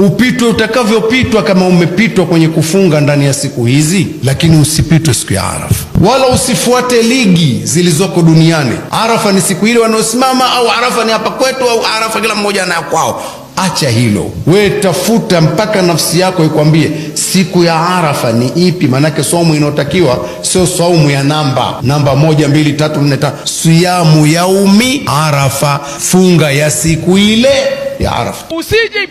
Upitwe utakavyopitwa kama umepitwa kwenye kufunga ndani ya siku hizi, lakini usipitwe siku ya Arafa, wala usifuate ligi zilizoko duniani. Arafa ni siku ile wanaosimama, au Arafa ni hapa kwetu, au Arafa kila mmoja anayo kwao. Acha hilo, we tafuta mpaka nafsi yako ikwambie siku ya Arafa ni ipi. Manake saumu inayotakiwa sio saumu ya namba 1 2 3 4 5. Siyamu yaumi Arafa, funga ya siku ile ya Arafa. Usije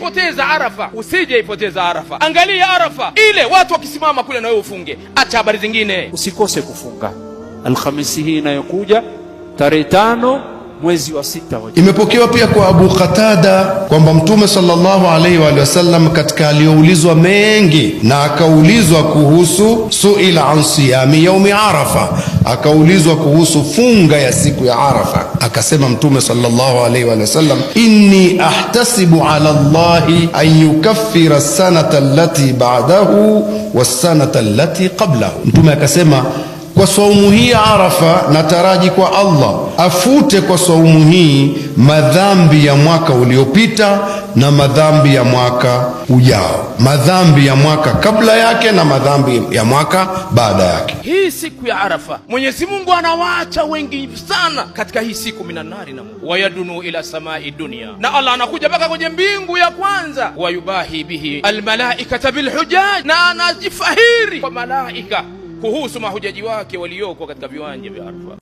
ipoteza Arafa, angalia Arafa ile watu wakisimama kule na wewe ufunge. Acha habari zingine, usikose kufunga Alhamisi hii inayokuja tarehe 5 mwezi wa 6. Imepokewa pia kwa Abu Qatada kwamba Mtume sallallahu alaihi wa sallam katika alioulizwa mengi, na akaulizwa kuhusu suila an siyami yaumi Arafa, akaulizwa kuhusu funga ya siku ya Arafa, akasema Mtume sallallahu alaihi wa sallam, inni ahtasibu ala Allahi an yukaffira sanata allati ba'dahu was-sanata allati qablahu. Mtume akasema kwa saumu hii ya Arafa nataraji kwa Allah afute kwa saumu hii madhambi ya mwaka uliopita na madhambi ya mwaka ujao, madhambi ya mwaka kabla yake na madhambi ya mwaka baada yake. Hii siku ya Arafa Mwenyezi Mungu anawaacha wengi sana katika hii siku minanari na wayadunu ila samai dunia, na Allah anakuja mpaka kwenye mbingu ya kwanza, wayubahi bihi almalaikata bilhujaj, na anajifahiri kwa malaika kuhusu mahujaji wake walioko katika viwanja vya Arafa.